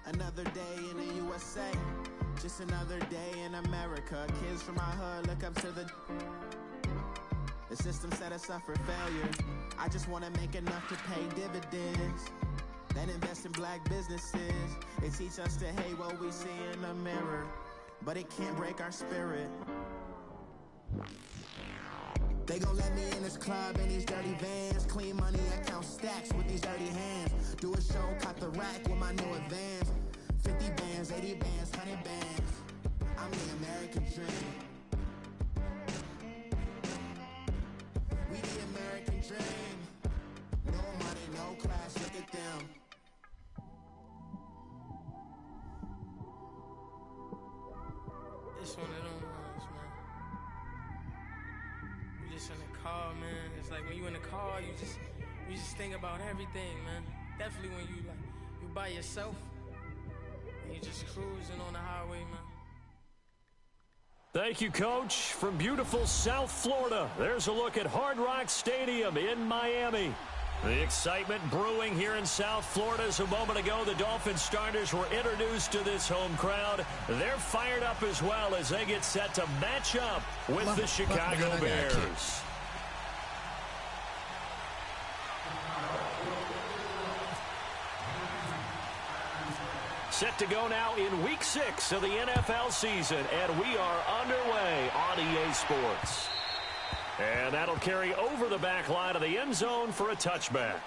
Another day in the USA, just another day in America. Kids from my hood look up to the system set us up for failure. I just want to make enough to pay dividends, then invest in black businesses. They teach us to hate what we see in the mirror, but it can't break our spirit. They gon' let me in this club in these dirty vans. Clean money, I count stacks with these dirty hands. Do a show, caught the rack with my new advance. 50 bands, 80 bands, 100 bands. I'm the American dream. We the American dream. No money, no class, look at them. It's one of them ones, man. You just in the car, man. It's like when you in the car, you just think about everything, man. Definitely when you by yourself and you just cruising on the highway, man. Thank you, Coach. From beautiful South Florida, there's a look at Hard Rock Stadium in Miami. The excitement brewing here in South Florida. As a moment ago, the Dolphins starters were introduced to this home crowd. They're fired up as well as they get set to match up with the Chicago Bears. Set to go now in Week 6 of the NFL season, and we are underway on EA Sports. And that'll carry over the back line of the end zone for a touchback.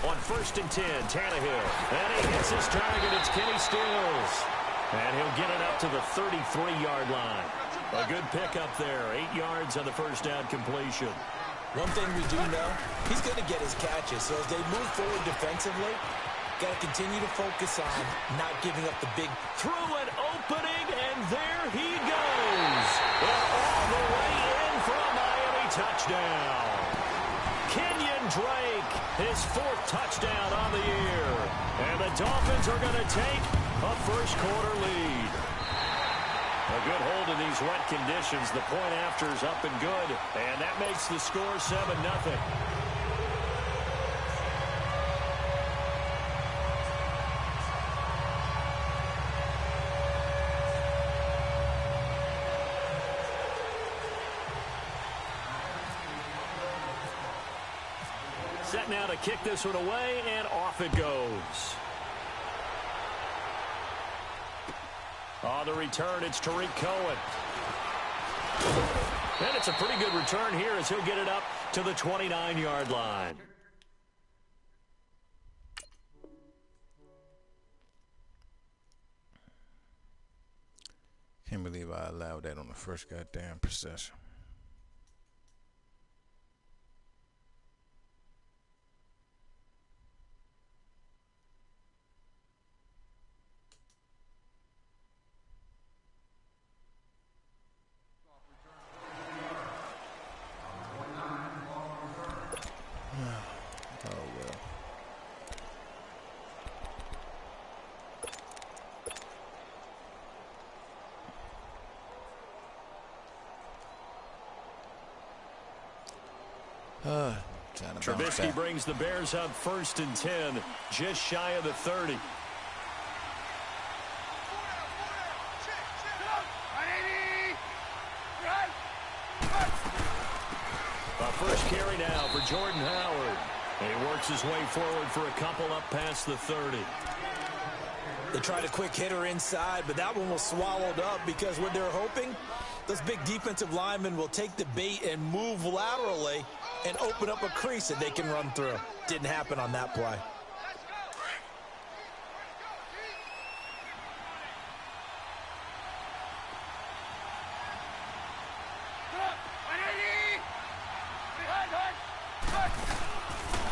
On 1st and 10, Tannehill. And he hits his target. It's Kenny Stills. And he'll get it up to the 33-yard line. A good pickup there. 8 yards on the first down completion. One thing we do know, he's going to get his catches. So as they move forward defensively, got to continue to focus on not giving up the big. Through an opening, and there he goes. And all the way in for a Miami touchdown. Kenyon Drake, his 4th touchdown on the year. And the Dolphins are going to take a first-quarter lead. A good hold in these wet conditions. The point after is up and good. And that makes the score 7-0. Set now to kick this one away, and off it goes. On the return, it's Tariq Cohen. And it's a pretty good return here as he'll get it up to the 29-yard line. Can't believe I allowed that on the first goddamn possession. Trubisky brings the Bears up 1st and 10, just shy of the 30. A first carry now for Jordan Howard. He works his way forward for a couple up past the 30. They tried a quick hitter inside, but that one was swallowed up because what they're hoping, Those big defensive linemen will take the bait and move laterally and open up a crease that they can run through. Didn't happen on that play.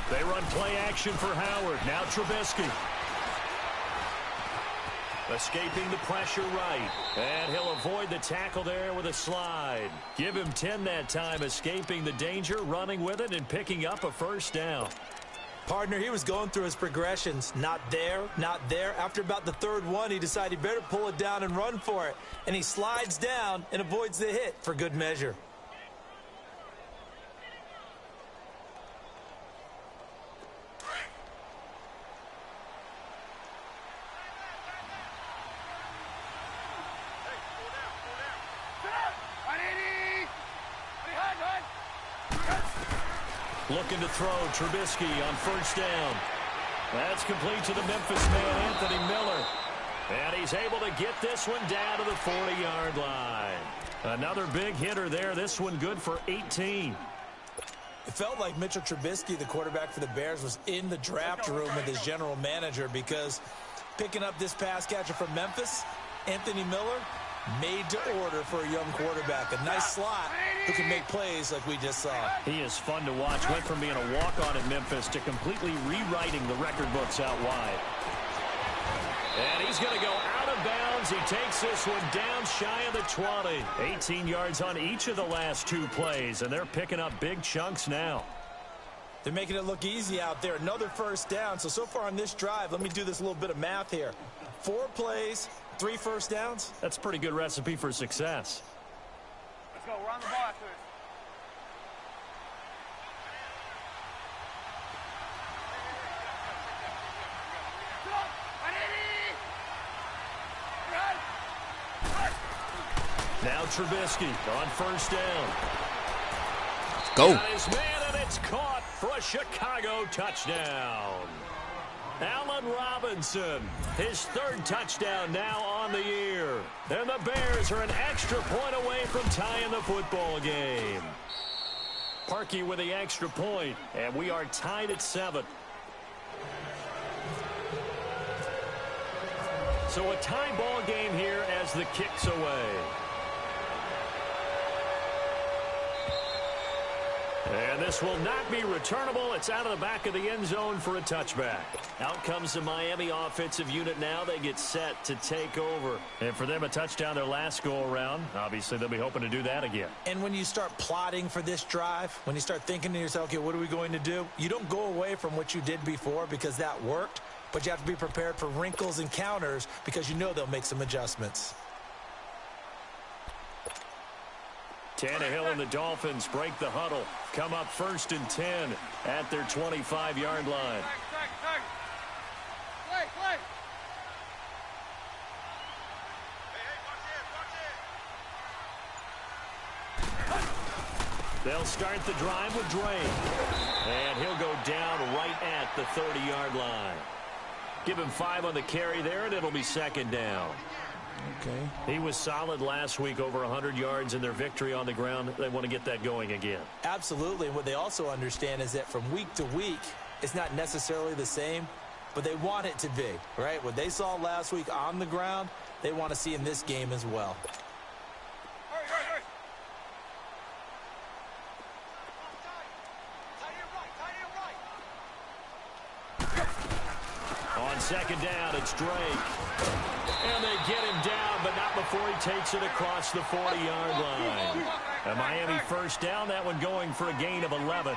They run play action for Howard. Now Trubisky. Escaping the pressure right. And he'll avoid the tackle there with a slide. Give him 10 that time, escaping the danger, running with it, and picking up a first down. Partner, he was going through his progressions. Not there, not there. After about the third one, he decided he better pull it down and run for it. And he slides down and avoids the hit for good measure. Looking to throw, Trubisky on first down. That's complete to the Memphis man, Anthony Miller. And he's able to get this one down to the 40-yard line. Another big hitter there. This one good for 18. It felt like Mitchell Trubisky, the quarterback for the Bears, was in the draft room with his general manager, because picking up this pass catcher from Memphis, Anthony Miller, made to order for a young quarterback. A nice slot who can make plays like we just saw. He is fun to watch. Went from being a walk-on in Memphis to completely rewriting the record books out wide. And he's going to go out of bounds. He takes this one down shy of the 20. 18 yards on each of the last two plays, and they're picking up big chunks now. They're making it look easy out there. Another first down. So far on this drive, let me do this little bit of math here. 4 plays, 3 first downs. That's a pretty good recipe for success. Let's go. We're on the ball after this. Now Trubisky on first down. Go. Got his man, and it's caught for a Chicago touchdown. Allen Robinson, his 3rd touchdown now on the year. And the Bears are an extra point away from tying the football game. Parkey with the extra point, and we are tied at 7. So a tie ball game here as the kick's away. And this will not be returnable. It's out of the back of the end zone for a touchback. Out comes the Miami offensive unit now. They get set to take over. And for them, a touchdown their last go-around. Obviously, they'll be hoping to do that again. And when you start plotting for this drive, when you start thinking to yourself, okay, what are we going to do? You don't go away from what you did before because that worked. But you have to be prepared for wrinkles and counters because you know they'll make some adjustments. Tannehill and the Dolphins break the huddle. Come up 1st and 10 at their 25-yard line. They'll start the drive with Drake. And he'll go down right at the 30-yard line. Give him 5 on the carry there, and it'll be 2nd down. Okay. He was solid last week, over 100 yards in their victory on the ground. They want to get that going again. Absolutely. And what they also understand is that from week to week, it's not necessarily the same, but they want it to be, right? What they saw last week on the ground, they want to see in this game as well. On 2nd down, it's Drake. And they get him down, but not before he takes it across the 40-yard line. A Miami first down, that one going for a gain of 11.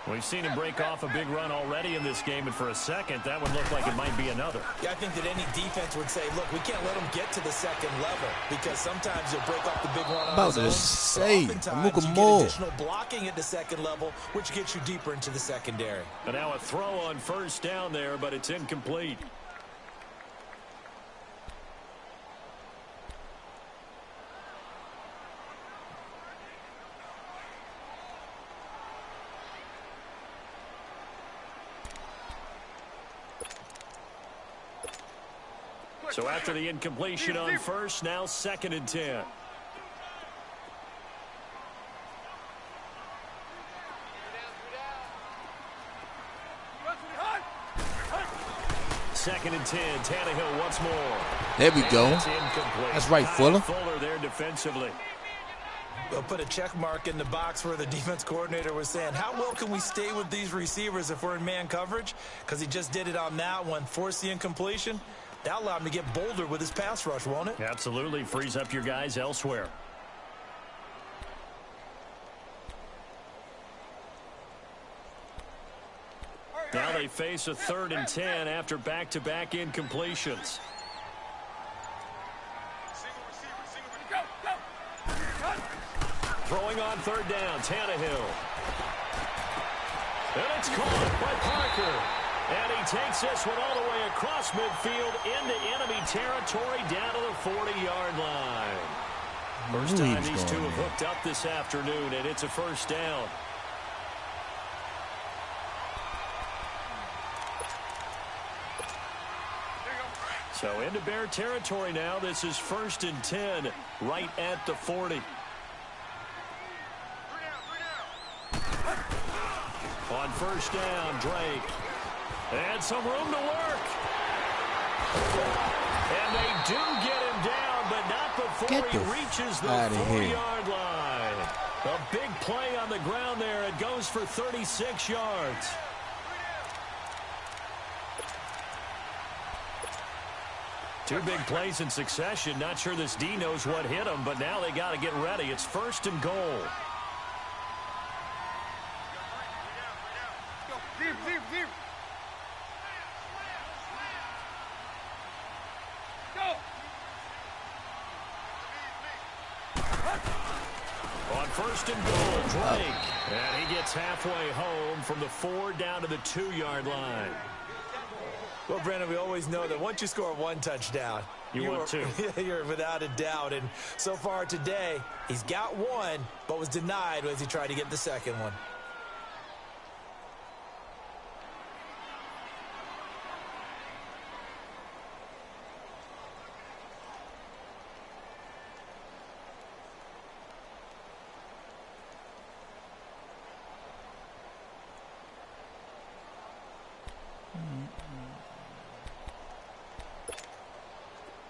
We've seen him break off a big run already in this game, and for a second, that would look like it might be another. Yeah, I think that any defense would say, look, we can't let them get to the 2nd level because sometimes you'll break off the big run on his own. Oftentimes, you get additional blocking at the 2nd level, which gets you deeper into the secondary. And now a throw on first down there, but it's incomplete. So after the incompletion on first, now 2nd and 10. 2nd and 10. Tannehill once more. There we go. That's right, Fuller. Fuller there defensively. They'll put a check mark in the box where the defense coordinator was saying, how well can we stay with these receivers if we're in man coverage? Because he just did it on that one, forced the incompletion. That allowed him to get bolder with his pass rush, won't it? Absolutely. Frees up your guys elsewhere. Now they face a 3rd and 10 after back-to-back incompletions. Throwing on 3rd down, Tannehill. And it's caught by Parker. And he takes this one all the way across midfield into enemy territory down to the 40-yard line. First time these two have hooked up this afternoon, and it's a 1st down. So into Bear territory now. This is 1st and 10 right at the 40. On 1st down, Drake. And some room to work. And they do get him down, but not before he reaches the 40-yard line. A big play on the ground there. It goes for 36 yards. Two big plays in succession. Not sure this D knows what hit him, but now they got to get ready. It's 1st and goal. On 1st and goal, Drake. And he gets halfway home from the 4 down to the 2-yard line. Well, Brandon, we always know that once you score one touchdown, want two. You're without a doubt. And so far today, he's got one, but was denied as he tried to get the second one.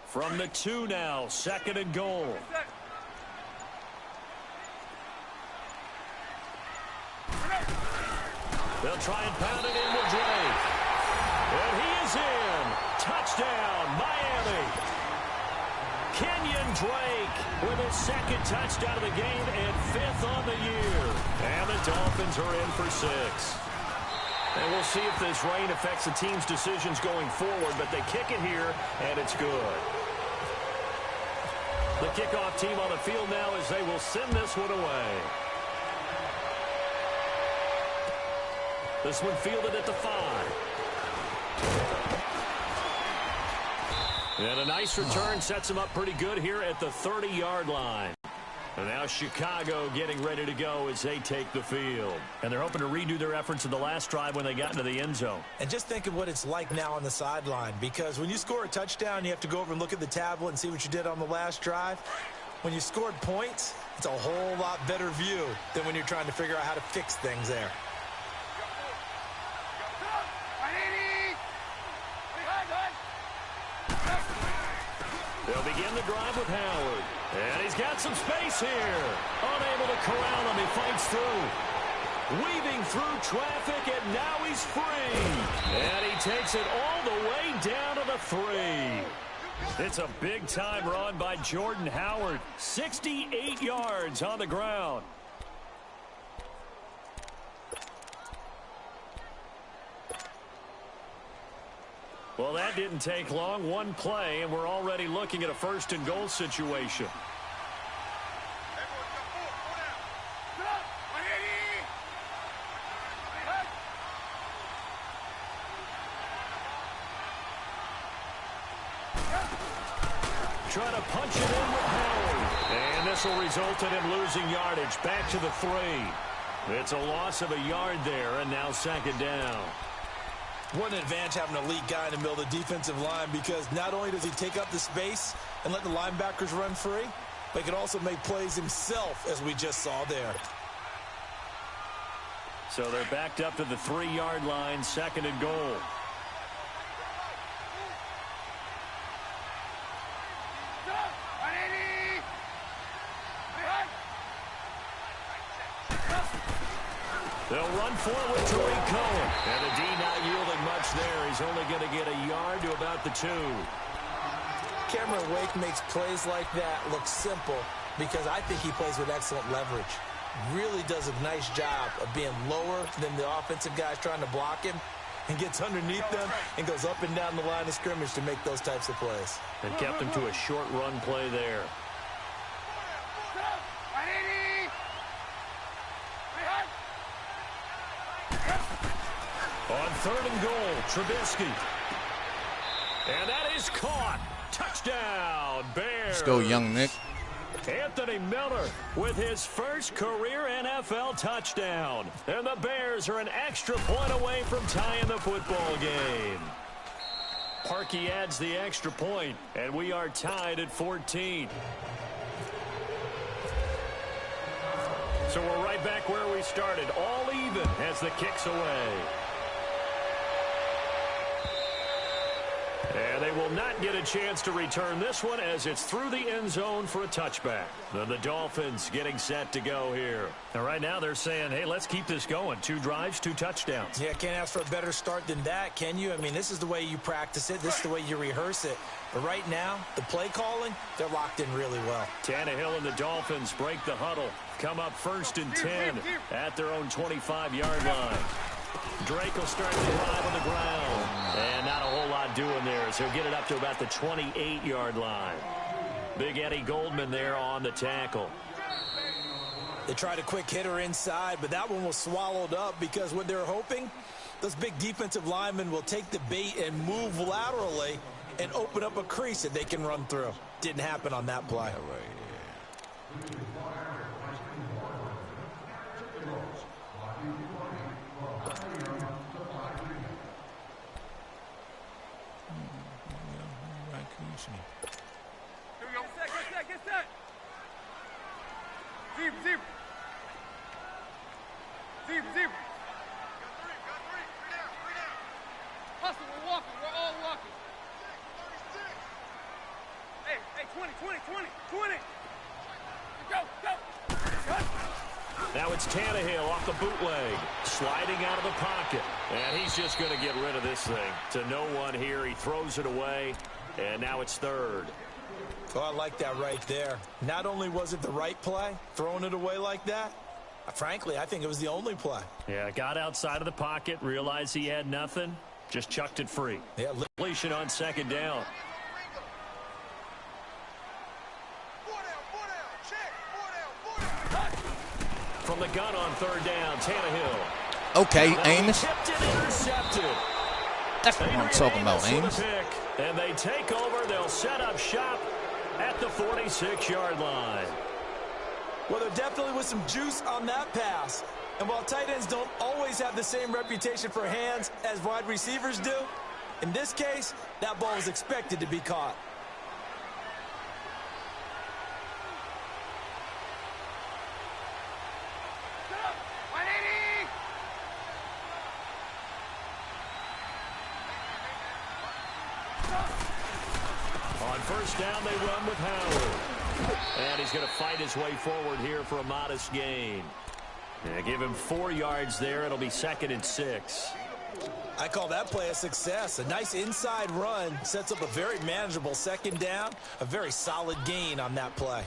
From the 2 now, 2nd and goal. They'll try and pound it in with Drake. And he is in. Touchdown, Miami. Kenyon Drake with his 2nd touchdown of the game and 5th on the year. And the Dolphins are in for 6. And we'll see if this rain affects the team's decisions going forward, but they kick it here, and it's good. The kickoff team on the field now as they will send this one away. This one fielded at the 5. And a nice return sets them up pretty good here at the 30-yard line. And now Chicago getting ready to go as they take the field. And they're hoping to redo their efforts in the last drive when they got into the end zone. And just think of what it's like now on the sideline, because when you score a touchdown, you have to go over and look at the tablet and see what you did on the last drive. When you scored points, it's a whole lot better view than when you're trying to figure out how to fix things there. They'll begin the drive with Howard. And he's got some space here. Unable to corral him. He fights through. Weaving through traffic, and now he's free. And he takes it all the way down to the 3. It's a big-time run by Jordan Howard. 68 yards on the ground. Well, that didn't take long. One play, and we're already looking at a 1st and goal situation. Trying to punch it in with Howard. And this will result in him losing yardage. Back to the 3. It's a loss of a yard there, and now 2nd down. What an advantage having an elite guy in the middle of the defensive line, because not only does he take up the space and let the linebackers run free, but he can also make plays himself, as we just saw there. So they're backed up to the 3-yard line, 2nd and goal. They'll run forward to Cohen. And the D not yielding much there. He's only going to get a yard to about the 2. Cameron Wake makes plays like that look simple because I think he plays with excellent leverage. Really does a nice job of being lower than the offensive guys trying to block him and gets underneath them and goes up and down the line of scrimmage to make those types of plays. And kept him to a short run play there. On 3rd and goal, Trubisky. And that is caught. Touchdown, Bears. Let's go, young Nick. Anthony Miller with his first career NFL touchdown. And the Bears are an extra point away from tying the football game. Parkey adds the extra point, and we are tied at 14. So we're right back where we started, all even as the kick's away. And they will not get a chance to return this one as it's through the end zone for a touchback. The Dolphins getting set to go here. And right now they're saying, hey, let's keep this going. 2 drives, 2 touchdowns. Yeah, can't ask for a better start than that, can you? I mean, this is the way you practice it. This is the way you rehearse it. But right now, the play calling, they're locked in really well. Tannehill and the Dolphins break the huddle. Come up 1st and 10 at their own 25-yard line. Drake will start the drive on the ground. And not a whole lot doing there, so he'll get it up to about the 28-yard line. Big Eddie Goldman there on the tackle. They tried a quick hitter inside, but that one was swallowed up because what they're hoping, those big defensive linemen will take the bait and move laterally and open up a crease that they can run through. Didn't happen on that play. Here we go. Get set. Zebra. Got three down. Hustle, we're walking. We're all walking. 36. Hey, 20. Go. Now it's Tannehill off the bootleg, sliding out of the pocket. And he's just going to get rid of this thing. To no one here, he throws it away, and now it's 3rd. Oh, I like that right there. Not only was it the right play, throwing it away like that, frankly, I think it was the only play. Yeah, got outside of the pocket, realized he had nothing, just chucked it free. Yeah, Completion on 2nd down. From the gun on 3rd down, Tannehill. Okay, Amos. Tipped and intercepted. That's what I'm talking about, Amos. And they take over. They'll set up shop at the 46-yard line. Well, there definitely was some juice on that pass. And while tight ends don't always have the same reputation for hands as wide receivers do, in this case, that ball was expected to be caught. On 1st down, they run with Howard. And he's going to fight his way forward here for a modest gain. Yeah, give him 4 yards there. It'll be 2nd and 6. I call that play a success. A nice inside run sets up a very manageable 2nd down. A very solid gain on that play.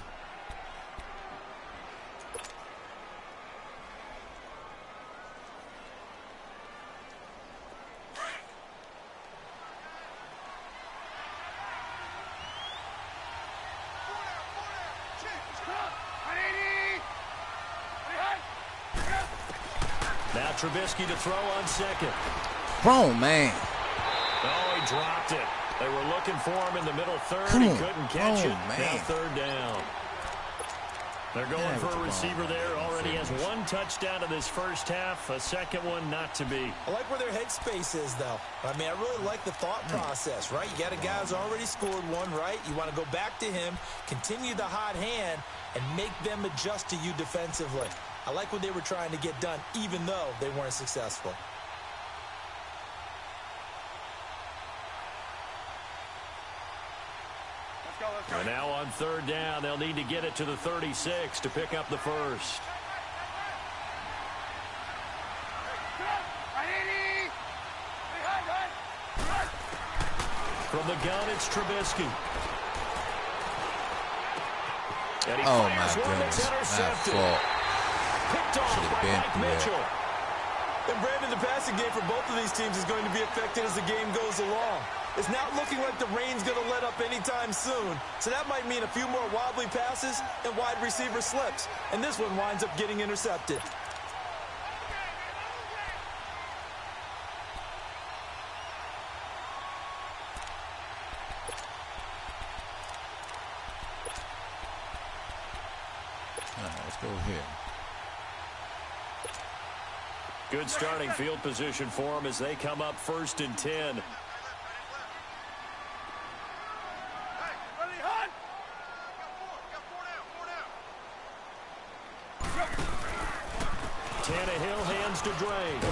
Now Trubisky to throw on 2nd. Prone, man. Oh, he dropped it. They were looking for him in the middle 3rd. He couldn't catch it. Man. Now 3rd down. They're going for a receiver there. Already has 1 touchdown in this first half. A second one not to be. I like where their headspace is, though. I mean, I really like the thought process, right? You got a guy who's already scored 1, right? You want to go back to him, continue the hot hand, and make them adjust to you defensively. I like what they were trying to get done, even though they weren't successful. And now on 3rd down, they'll need to get it to the 36 to pick up the first. From the gun, it's Trubisky. And he Oh, fires my one that's goodness. Not intercepted. fault. Picked off Should've by been Mike through that. Mitchell. And Brandon, the passing game for both of these teams is going to be affected as the game goes along. It's not looking like the rain's going to let up anytime soon. So that might mean a few more wobbly passes and wide receiver slips. And this one winds up getting intercepted. All right, let's go here. Good starting field position for them as they come up 1st and 10. Tannehill hands to Drake.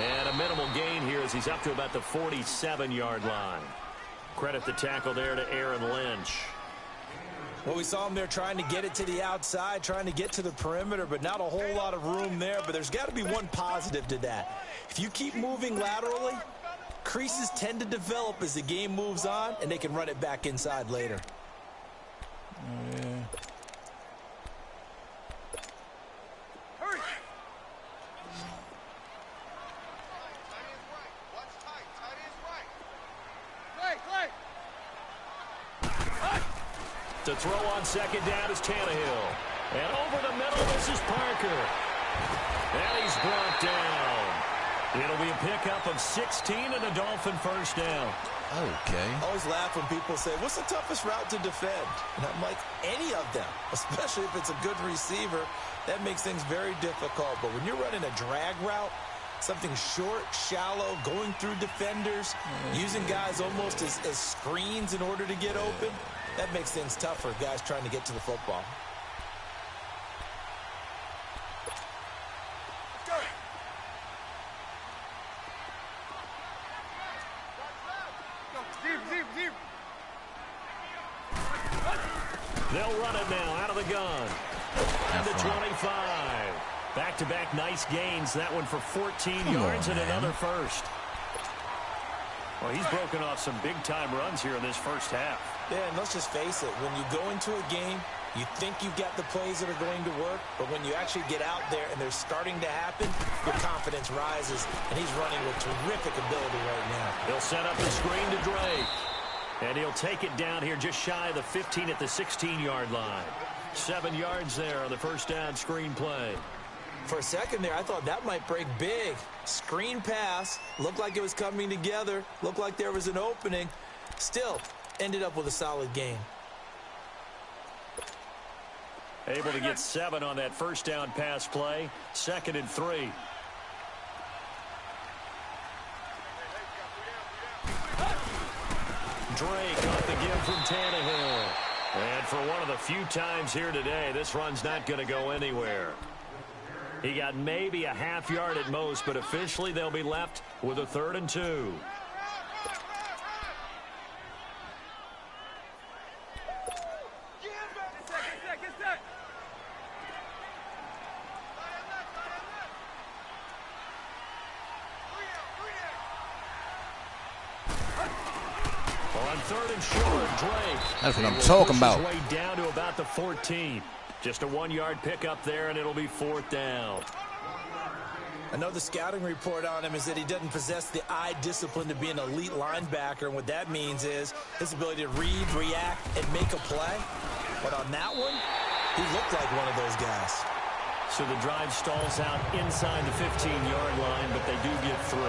And a minimal gain here as he's up to about the 47-yard line. Credit the tackle there to Aaron Lynch. Well, we saw him there trying to get it to the outside, trying to get to the perimeter, but not a whole lot of room there. But there's got to be one positive to that. If you keep moving laterally, creases tend to develop as the game moves on, and they can run it back inside later. Oh, yeah. To throw on 2nd down is Tannehill. And over the middle, this is Parker. And he's brought down. It'll be a pickup of 16 and a Dolphin 1st down. Okay. I always laugh when people say, what's the toughest route to defend? And I'm like, any of them, especially if it's a good receiver. That makes things very difficult. But when you're running a drag route, something short, shallow, going through defenders, using guys almost as screens in order to get open, that makes things tough for guys trying to get to the football. They'll run it now out of the gun. And the 25. Back-to-back nice gains. That one for 14 yards and another first. Well, he's broken off some big-time runs here in this first half. Yeah, and let's just face it. When you go into a game, you think you've got the plays that are going to work, but when you actually get out there and they're starting to happen, your confidence rises, and he's running with terrific ability right now. He'll set up the screen to Drake. And he'll take it down here just shy of the 15 at the 16-yard line. 7 yards there on the first down screen play. For a second there, I thought that might break big. Screen pass, looked like it was coming together, looked like there was an opening. Still, ended up with a solid gain. Able to get 7 on that first down pass play. 2nd and 3. Drake off the give from Tannehill. And for one of the few times here today, this run's not going to go anywhere. He got maybe a half yard at most, but officially they'll be left with a 3rd and 2. On 3rd and short, Drake. That's what I'm talking about. Way down to about the 14. Just a 1-yard pickup there, and it'll be 4th down. Another scouting report on him is that he doesn't possess the eye discipline to be an elite linebacker. And what that means is his ability to read, react, and make a play. But on that one, he looked like one of those guys. So the drive stalls out inside the 15-yard line, but they do get 3.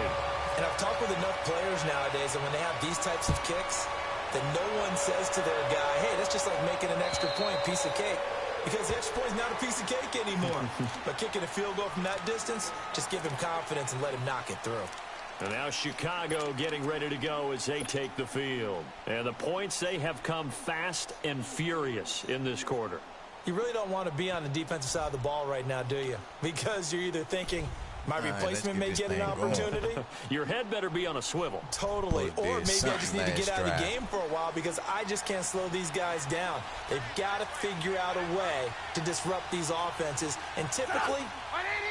And I've talked with enough players nowadays, and when they have these types of kicks, that no one says to their guy, hey, that's just like making an extra point, piece of cake. Because the extra point is not a piece of cake anymore. But kicking a field goal from that distance, just give him confidence and let him knock it through. And now Chicago getting ready to go as they take the field. And the points, they have come fast and furious in this quarter. You really don't want to be on the defensive side of the ball right now, do you? Because you're either thinking, my replacement may get an opportunity. Your head better be on a swivel. Totally. Or maybe I just need to get out of the game for a while because I just can't slow these guys down. They've got to figure out a way to disrupt these offenses. And typically,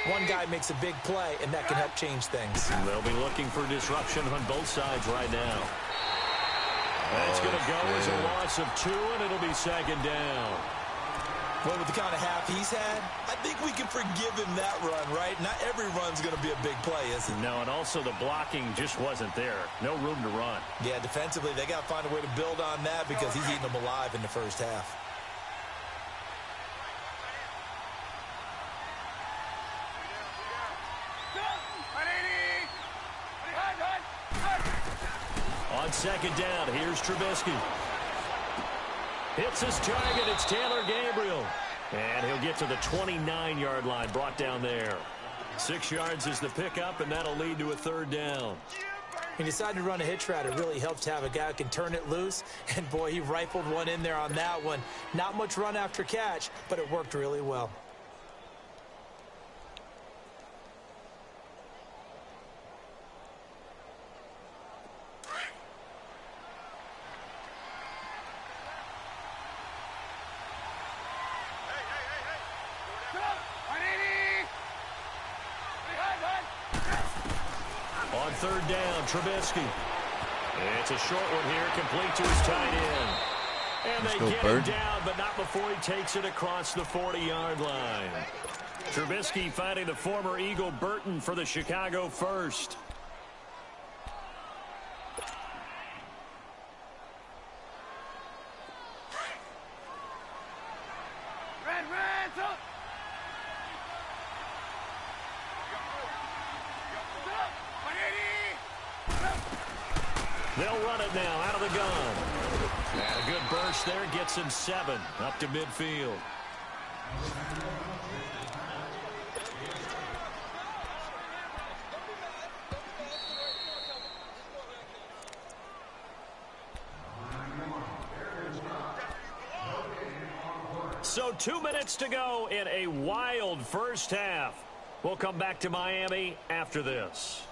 One guy makes a big play, and that can help change things. They'll be looking for disruption on both sides right now. It's going to go as a loss of 2, and it'll be second down. Well, with the kind of half he's had, I think we can forgive him that run, right? Not every run's going to be a big play, is it? No, and also the blocking just wasn't there. No room to run. Yeah, defensively, they got to find a way to build on that because he's eating them alive in the first half. On second down, here's Trubisky. Hits his target. It's Taylor Gabriel. And he'll get to the 29-yard line, brought down there. 6 yards is the pickup, and that'll lead to a third down. He decided to run a hitch route. It really helps to have a guy who can turn it loose. And, boy, he rifled one in there on that one. Not much run after catch, but it worked really well. On third down, Trubisky. It's a short one here, complete to his tight end. And they get him down, but not before he takes it across the 40-yard line. Trubisky finding the former Eagle Burton for the Chicago first. They'll run it now out of the gun. And a good burst there gets him 7 up to midfield. So 2 minutes to go in a wild first half. We'll come back to Miami after this.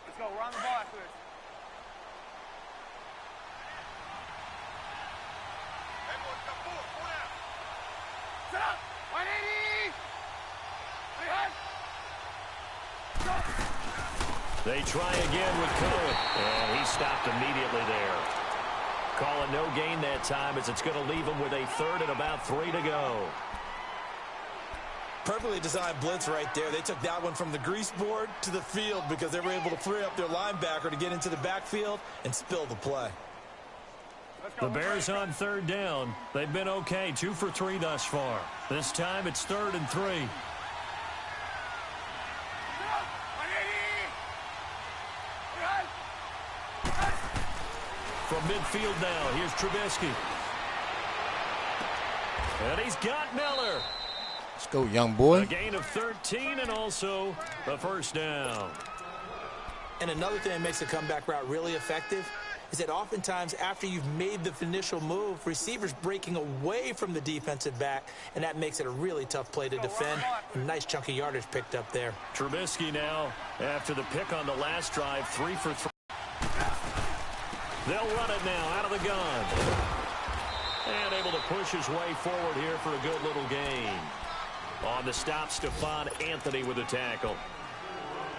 Let's go. We're on the ball after this. Hey, boys, come forward. Four down. Set up. 180. They try again with Cohen. And he stopped immediately there. Calling no gain that time as it's going to leave him with a third and about 3 to go. Perfectly designed blitz right there. They took that one from the grease board to the field because they were able to free up their linebacker to get into the backfield and spill the play. The Bears on third down. They've been okay, 2 for 3 thus far. This time it's 3rd and 3. From midfield now, here's Trubisky. And he's got Miller. Let's go, young boy. A gain of 13 and also a first down. And another thing that makes the comeback route really effective is that oftentimes after you've made the initial move, receivers breaking away from the defensive back, and that makes it a really tough play to defend. A nice chunk of yardage picked up there. Trubisky now, after the pick on the last drive, 3 for 3. They'll run it now out of the gun. And able to push his way forward here for a good little gain. On the stop, Stephon Anthony with a tackle.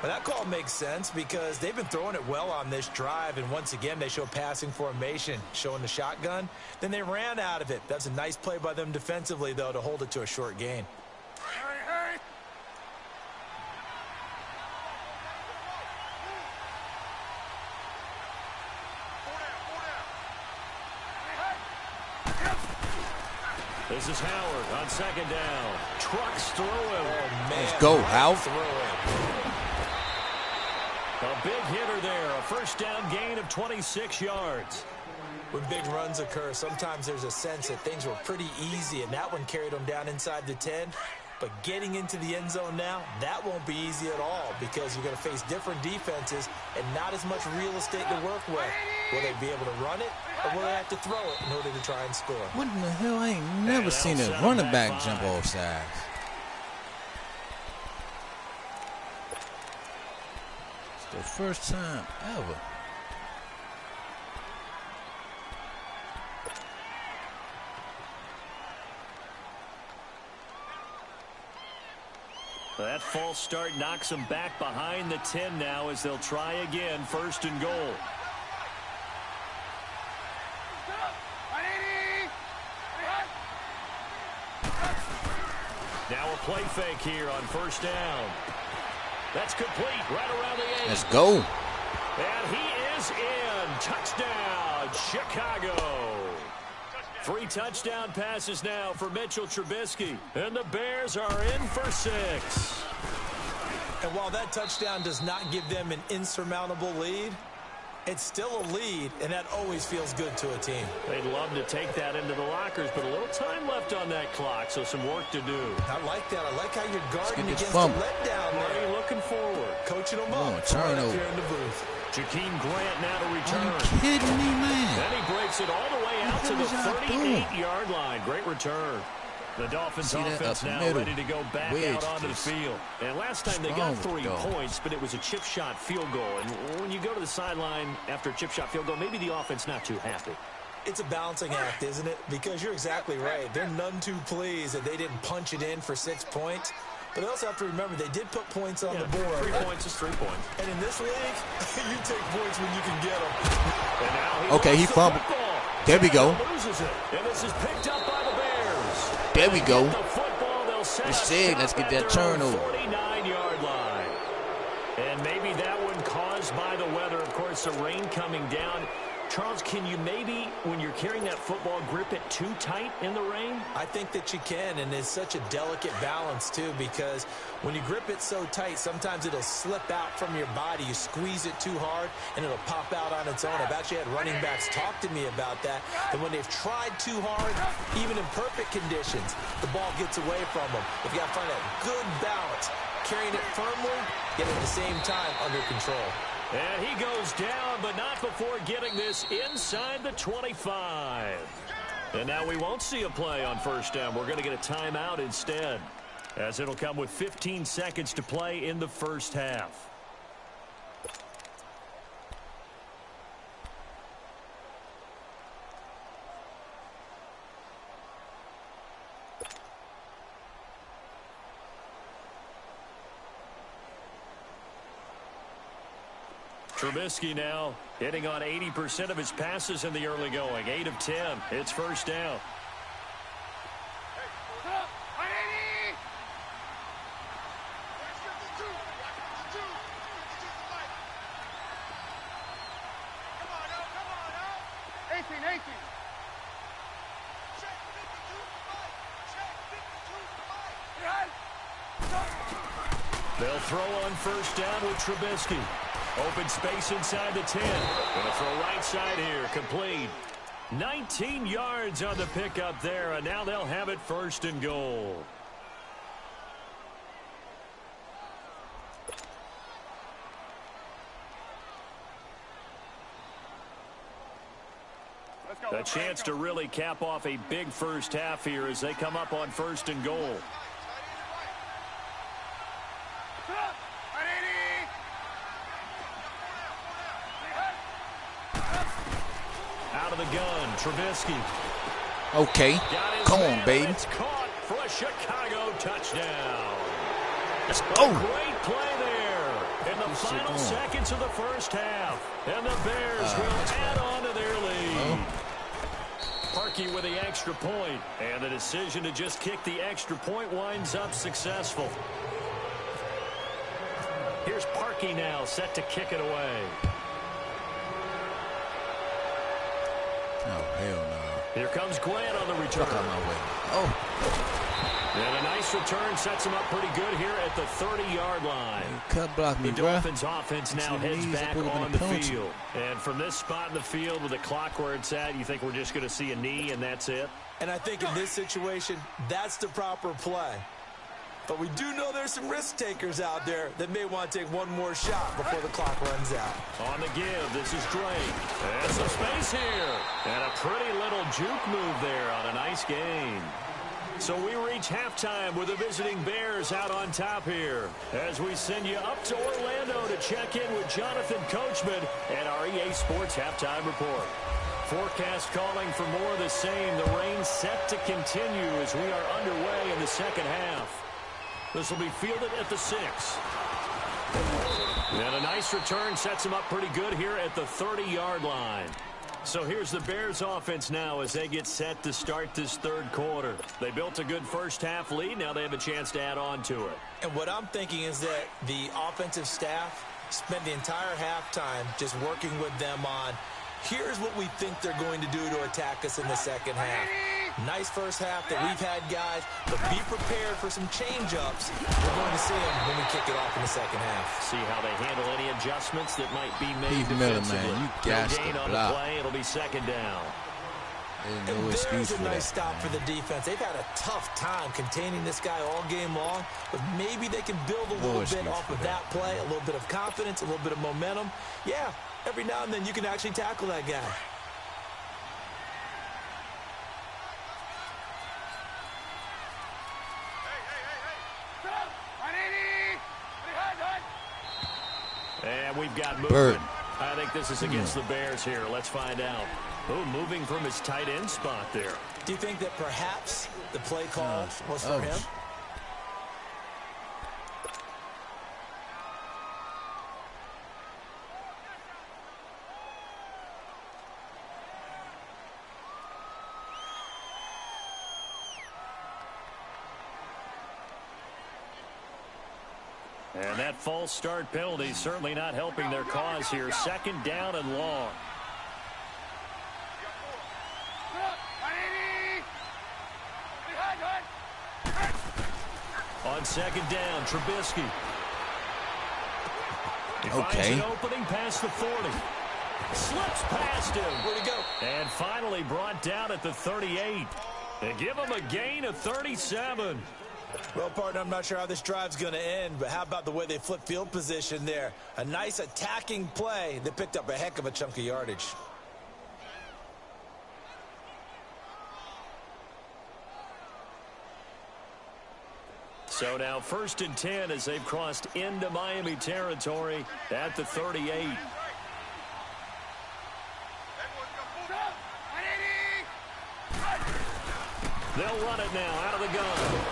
Well, that call makes sense because they've been throwing it well on this drive, and once again they show passing formation, showing the shotgun. Then they ran out of it. That's a nice play by them defensively, though, to hold it to a short gain. Hurry, hurry. This is Howard on second down. Trucks through him. Oh, man. Let's go, Howard. A big hitter there. A first down gain of 26 yards. When big runs occur, sometimes there's a sense that things were pretty easy, and that one carried them down inside the 10. But getting into the end zone now, that won't be easy at all because you're going to face different defenses and not as much real estate to work with. Will they be able to run it, or will they have to throw it in order to try and score? What in the hell? I ain't never seen a running back jump off sides. It's the first time ever. That false start knocks them back behind the 10 now as they'll try again, 1st and goal. Now a play fake here on 1st down. That's complete right around the 8. Let's go. And he is in. Touchdown, Chicago. 3 touchdown passes now for Mitchell Trubisky. And the Bears are in for 6. And while that touchdown does not give them an insurmountable lead, it's still a lead, and that always feels good to a team. They'd love to take that into the lockers, but a little time left on that clock, so some work to do. I like that. I like how you're guarding get this against the fumble. letdown there. Already looking forward. Coaching them Oh, up. turnover. Right here in the booth. Jakeem Grant now to Are return. you kidding me, man? Then he breaks it all the way out to the What the hell is y'all doing? 38-yard line. Great return. The Dolphins See that offense up the now middle. ready to go back Wedge out onto the this. field. And last time they Strong got 3 dog. points, but it was a chip shot field goal. And when you go to the sideline after a chip shot field goal, maybe the offense not too happy. It's a balancing act, isn't it? Because you're exactly right. They're none too pleased that they didn't punch it in for 6 points. But they also have to remember they did put points on the board. 3 points is 3 points. And in this league, you take points when you can get them. And now Okay, he lost the fumbled. football. There we go. Loses it. And this is picked up by the Bears. There we go. The football, they'll set We up said, shop let's get at that their own turnover. 49-yard line. And maybe that one caused by the weather. Of course, the rain coming down. Charles, can you maybe, when you're carrying that football, grip it too tight in the rain? I think that you can, and it's such a delicate balance, too, because when you grip it so tight, sometimes it'll slip out from your body. You squeeze it too hard, and it'll pop out on its own. I've actually had running backs talk to me about that, and when they've tried too hard, even in perfect conditions, the ball gets away from them. If you got to find a good balance, carrying it firmly, yet at the same time under control. And he goes down, but not before getting this inside the 25. And now we won't see a play on 1st down. We're going to get a timeout instead, as it'll come with 15 seconds to play in the 1st half. Trubisky now hitting on 80% of his passes in the early going. 8 of 10. It's 1st down. They'll throw on 1st down with Trubisky. Open space inside the 10. Gonna throw right side here. Complete. 19 yards on the pickup there, and now they'll have it 1st and goal. A chance to really cap off a big 1st half here as they come up on 1st and goal. Out of the gun, Trubisky. Okay. Come on, baby. It's caught for a Chicago touchdown. Let's A go. great play there in the final seconds of the 1st half. And the Bears will add on to their lead. Parkey with the extra point. And the decision to just kick the extra point winds up successful. Here's Parkey now set to kick it away. Oh, hell no. Here comes Grant on the return. Fuck out my way. Oh. And a nice return sets him up pretty good here at the 30-yard line. Cut block me, The bruh. Dolphins offense now Get your heads knees back up over on the the punch. field. And from this spot in the field with the clock where it's at, you think we're just going to see a knee and that's it? And I think in this situation, that's the proper play. But we do know there's some risk takers out there that may want to take one more shot before the clock runs out. On the give, this is Drake. And some space here. And a pretty little juke move there on a nice gain. So we reach halftime with the visiting Bears out on top here as we send you up to Orlando to check in with Jonathan Coachman and our EA Sports Halftime Report. Forecast calling for more of the same. The rain set to continue as we are underway in the 2nd half. This will be fielded at the 6. And a nice return sets him up pretty good here at the 30-yard line. So here's the Bears offense now as they get set to start this third quarter. They built a good first-half lead. Now they have a chance to add on to it. And what I'm thinking is that the offensive staff spent the entire halftime just working with them on, here's what we think they're going to do to attack us in the second half. Nice first half that we've had, guys, but be prepared for some change-ups. We're going to see them when we kick it off in the second half. See how they handle any adjustments that might be made Heath defensively. Miller, man, you got no gain to on block. the play. It'll be second down. There's no excuse There's a for nice that, stop man. for the defense. They've had a tough time containing this guy all game long, but maybe they can build a little bit off of that play, a little bit of confidence, a little bit of momentum. Yeah, every now and then you can actually tackle that guy. And we've got movement. Bird. I think this is against the Bears here. Let's find out. Oh, moving from his tight end spot there. Do you think that perhaps the play call was for him? And that false start penalty certainly not helping their cause here. Second down and long. On second down, Trubisky. He finds an opening past the 40. Slips past him. Where'd he go? And finally brought down at the 38. They give him a gain of 37. Well, partner, I'm not sure how this drive's going to end, but how about the way they flip field position there? A nice attacking play that picked up a heck of a chunk of yardage. So now 1st and 10 as they've crossed into Miami territory at the 38. They'll run it now out of the gun.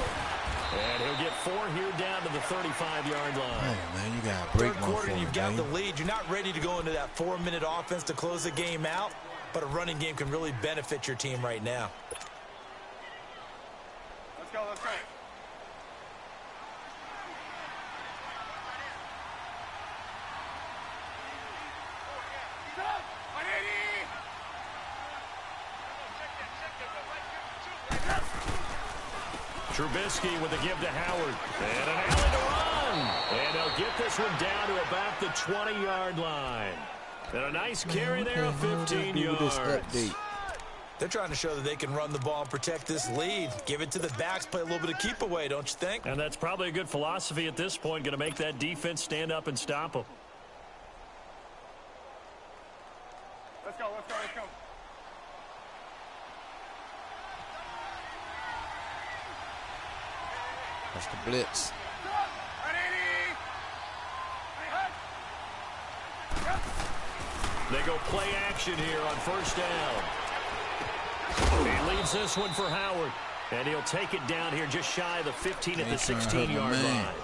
And he'll get 4 here down to the 35-yard line. Hey, man, you got to break Third one quarter, for me, you've got man. the lead. You're not ready to go into that 4-minute offense to close the game out, but a running game can really benefit your team right now. Let's go, let's go. Trubisky with a give to Howard. And an alley to run. And they'll get this one down to about the 20-yard line. And a nice carry there of 15 yards. They're trying to show that they can run the ball and protect this lead. Give it to the backs, play a little bit of keep away, don't you think? And that's probably a good philosophy at this point, going to make that defense stand up and stop them. Let's go, let's go, let's go. That's the blitz. They go play action here on 1st down. He leads this one for Howard. And he'll take it down here just shy of the 15 at the 16-yard line.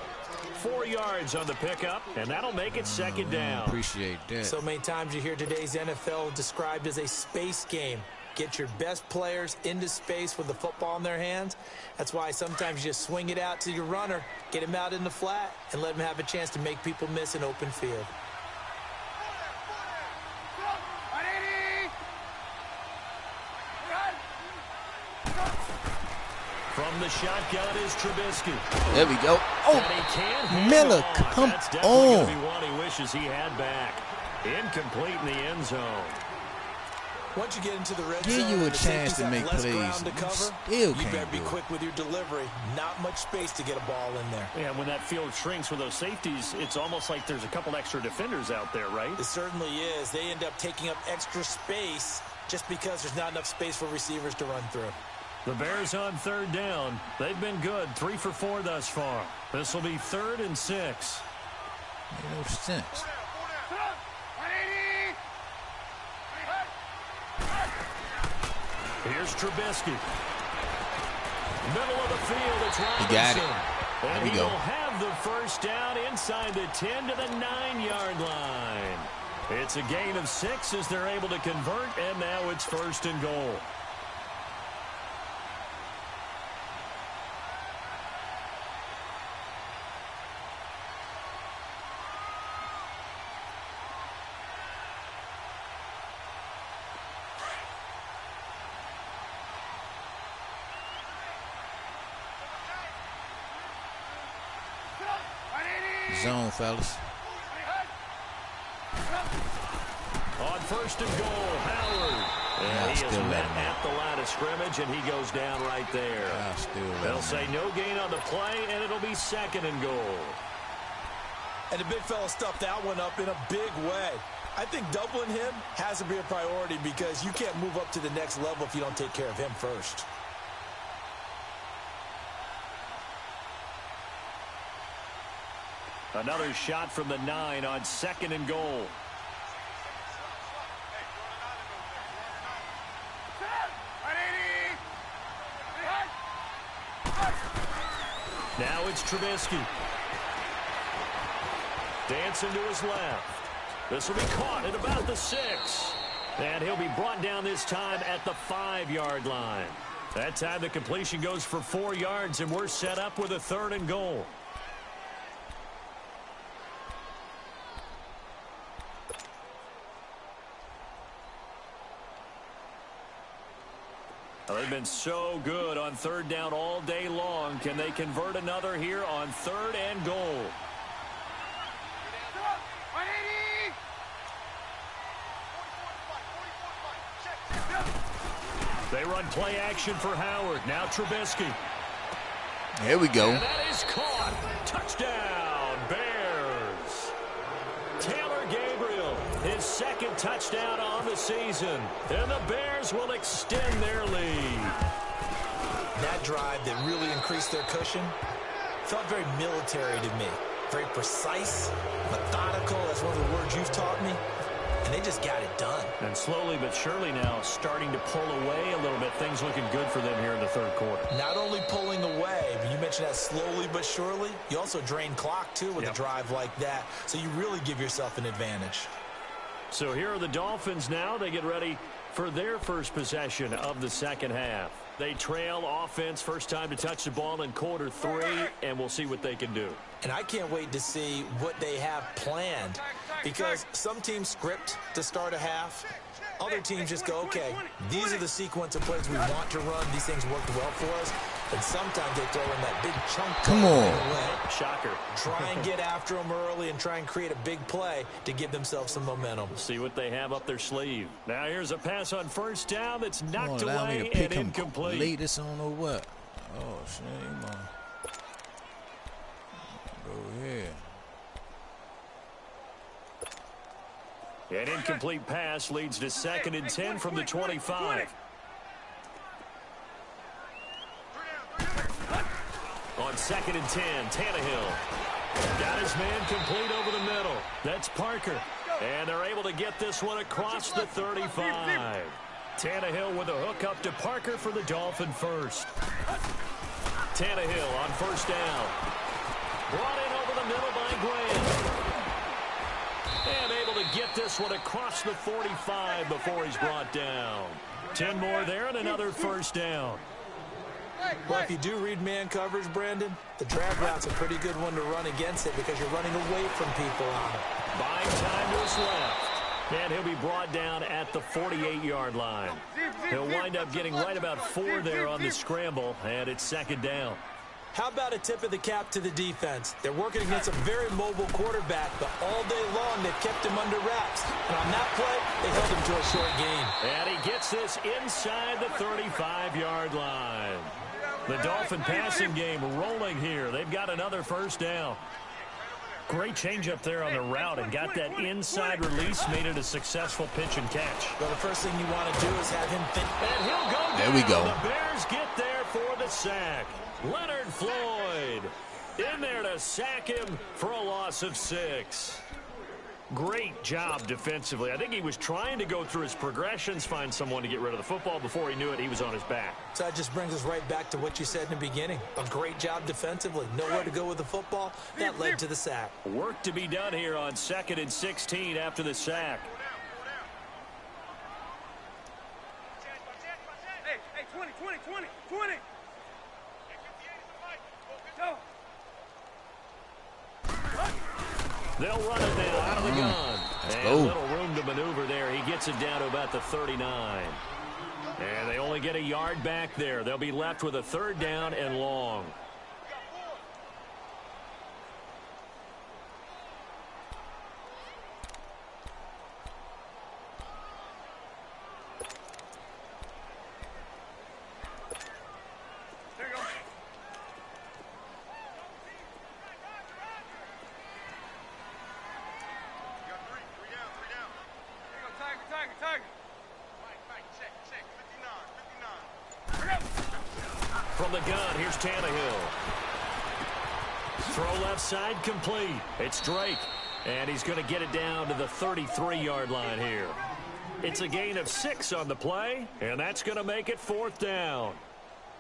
4 yards on the pickup, and that'll make it second down. Appreciate that. So many times you hear today's NFL described as a space game. Get your best players into space with the football in their hands. That's why sometimes you just swing it out to your runner, get him out in the flat, and let him have a chance to make people miss an open field. From the shotgun is Trubisky. There we go. And he can't hang Miller, on. come That's definitely going to on. be one he wishes he had back. Incomplete in the end zone. Once you get into the red Give zone, you a the chance safeties to have make less plays. ground to You cover. still You can't better be do it. quick with your delivery. Not much space to get a ball in there. Yeah, when that field shrinks with those safeties, it's almost like there's a couple extra defenders out there, right? It certainly is. They end up taking up extra space just because there's not enough space for receivers to run through. The Bears on 3rd down. They've been good, 3 for 4 thus far. This will be 3rd and 6. Made no sense. Here's Trubisky. Middle of the field, it's Robinson. He got it. And we he go. will have the first down inside the 10 to the 9-yard line. It's a gain of 6 as they're able to convert, and now it's 1st and goal. Zone, fellas. On 1st and goal, Howard. And he is met at the line of scrimmage, and he goes down right there. They'll say no gain on the play, and it'll be 2nd and goal. And the big fella stuffed that one up in a big way. I think doubling him has to be a priority because you can't move up to the next level if you don't take care of him first. Another shot from the 9 on 2nd and goal. Now it's Trubisky. Dancing to his left. This will be caught at about the 6. And he'll be brought down this time at the 5-yard line. That time the completion goes for 4 yards, and we're set up with a 3rd and goal. They've been so good on 3rd down all day long. Can they convert another here on 3rd and goal? They run play action for Howard. Now Trubisky. Here we go. And that is caught. Touchdown, Bears. Taylor Gabriel, his 2nd touchdown on the season. And the Bears will extend their lead. That drive that really increased their cushion felt very military to me. Very precise, methodical. That's one of the words you've taught me. And they just got it done. And slowly but surely now starting to pull away a little bit. Things looking good for them here in the 3rd quarter. Not only pulling away, but you mentioned that slowly but surely. You also drain clock, too, with a drive like that. So you really give yourself an advantage. So here are the Dolphins now. They get ready for their first possession of the 2nd half. They trail offense, first time to touch the ball in quarter 3, and we'll see what they can do. And I can't wait to see what they have planned, because some teams script to start a half. Other teams just go, okay, these are the sequence of plays we want to run. These things worked well for us. And sometimes they throw in that big chunk. Come on. Shocker. Try and get after them early and try and create a big play to give themselves some momentum. See what they have up their sleeve. Now here's a pass on 1st down that's knocked Allow me away to pick and him incomplete. late this on or what? Oh, shame on. Go ahead. An incomplete pass leads to 2nd and 10 from the 25. On 2nd and 10, Tannehill got his man complete over the middle. That's Parker. And they're able to get this one across the 35. Tannehill with a hook up to Parker for the Dolphin first. Tannehill on 1st down. Brought in over the middle by Graham. And able to get this one across the 45 before he's brought down. 10 more there and another 1st down. Well, if you do read man coverage, Brandon, the drag route's a pretty good one to run against it because you're running away from people on it. Buying time to his left. And he'll be brought down at the 48-yard line. He'll wind up getting right about 4 there on the scramble, and it's 2nd down. How about a tip of the cap to the defense? They're working against a very mobile quarterback, but all day long they've kept him under wraps. And on that play, they held him to a short gain. And he gets this inside the 35-yard line. The Dolphin passing game rolling here. They've got another 1st down. Great change up there on the route and got that inside release, made it a successful pitch and catch. Well, the first thing you want to do is have him think. And he'll go down. There we go. The Bears get there for the sack. Leonard Floyd in there to sack him for a loss of 6. Great job defensively. I think he was trying to go through his progressions, find someone to get rid of the football. Before he knew it, he was on his back. So that just brings us right back to what you said in the beginning. A great job defensively. Nowhere to go with the football. That led to the sack. Work to be done here on 2nd and 16 after the sack. Hey, 20. Go. They'll run it now out of the gun. Let's and go. Little room to maneuver there. He gets it down to about the 39. And they only get a yard back there. They'll be left with a 3rd down and long. There you go. Tiger. Check. 59. From the gun, here's Tannehill. Throw left side complete. It's Drake. And he's going to get it down to the 33-yard line here. It's a gain of 6 on the play, and that's going to make it 4th down.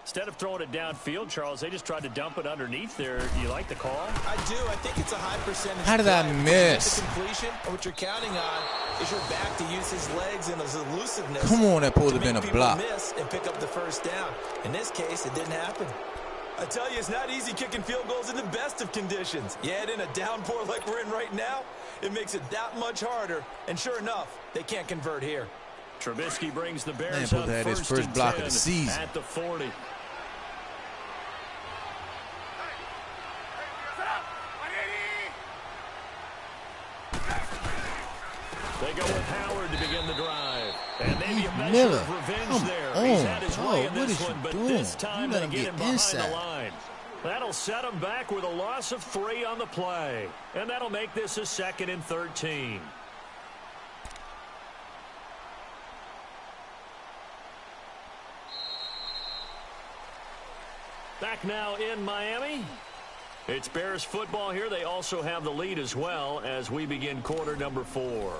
Instead of throwing it downfield, Charles, they just tried to dump it underneath there. Do you like the call? I do. I think it's a high percentage. How did I miss? The completion, what you're counting on is your back to use his legs and his elusiveness. Come on, that would have been a block. Miss and pick up the 1st down. In this case, it didn't happen. I tell you, it's not easy kicking field goals in the best of conditions. Yet in a downpour like we're in right now, it makes it that much harder. And sure enough, they can't convert here. Trubisky brings the Bears Man, up supposed to have his first block of the season at the 40. They go with Howard to begin the drive. And maybe a measure of revenge there. He's had his way in this one, but this time they get him behind the line. That'll set him back with a loss of 3 on the play. And that'll make this a 2nd and 13. Back now in Miami. It's Bears football here. They also have the lead as well as we begin quarter number 4.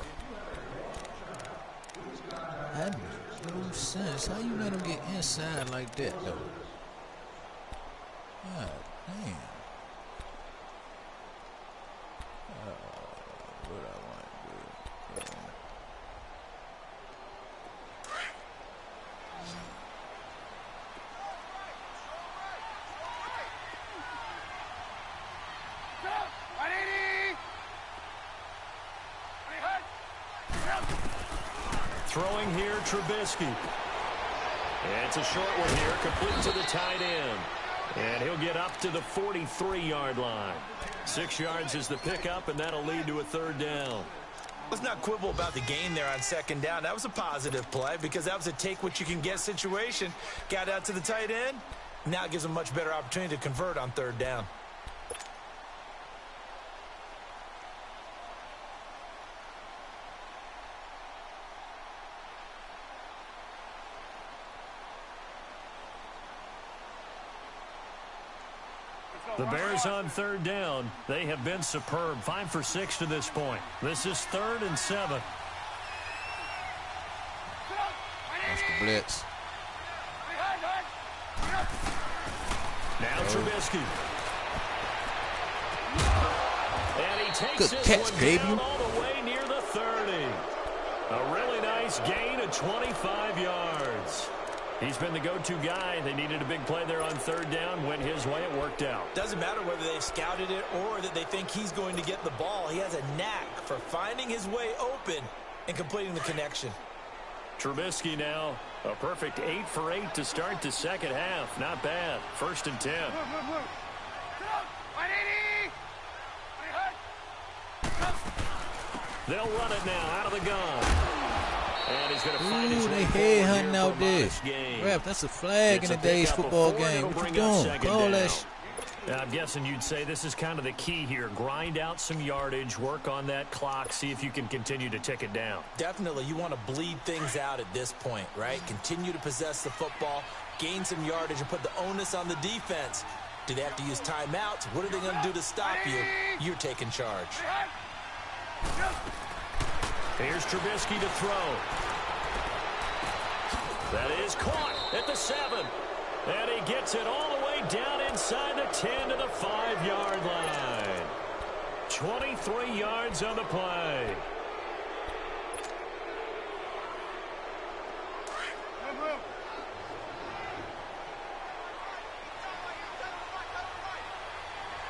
That makes no sense. How you let him get inside like that, though? God damn. What I want to do. Throwing here, Trubisky. And it's a short one here, complete to the tight end. And he'll get up to the 43-yard line. 6 yards is the pickup, and that'll lead to a 3rd down. Let's not quibble about the gain there on 2nd down. That was a positive play because that was a take-what-you-can-get situation. Got out to the tight end. Now it gives them a much better opportunity to convert on 3rd down. The Bears on 3rd down. They have been superb. 5 for 6 to this point. This is 3rd and 7. That's the blitz. Now Trubisky. And he takes Good this catch, one baby. down all the way near the 30. A really nice gain of 25 yards. He's been the go-to guy. They needed a big play there on 3rd down. Went his way. It worked out. Doesn't matter whether they've scouted it or that they think he's going to get the ball. He has a knack for finding his way open and completing the connection. Trubisky now, a perfect 8 for 8 to start the 2nd half. Not bad. 1st and 10. They'll run it now out of the gun. And he's going to find his way they forward headhunting here out for there. modest gain. Ref, that's a flag It's in a today's pickup of football 4, game. it'll What you bring up doing? 2nd Call down. that shit. I'm guessing you'd say this is kind of the key here. Grind out some yardage, work on that clock, see if you can continue to tick it down. Definitely, you want to bleed things out at this point, right? Continue to possess the football, gain some yardage, and put the onus on the defense. Do they have to use timeouts? What are they going to do to stop you? You're taking charge. Here's Trubisky to throw. That is caught at the 7. And he gets it all the way down inside the 10 to the 5-yard line. 23 yards on the play.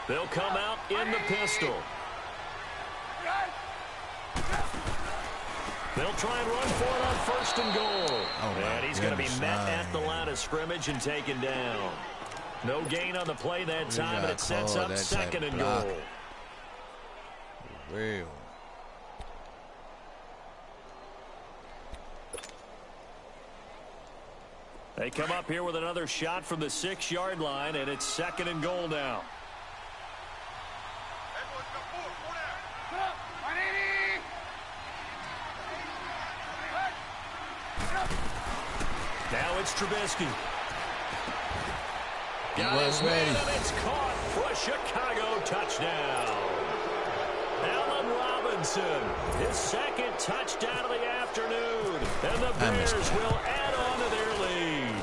They'll come out in the pistol. They'll try and run for it on 1st and goal. And he's going to be met at the line of scrimmage and taken down. No gain on the play that time, and it sets up 2nd and goal. Real. They come up here with another shot from the 6-yard line, and it's 2nd and goal now. Now it's Trubisky. He was ready. It's caught for a Chicago touchdown. Allen Robinson, his 2nd touchdown of the afternoon. And the Bears will add on to their lead.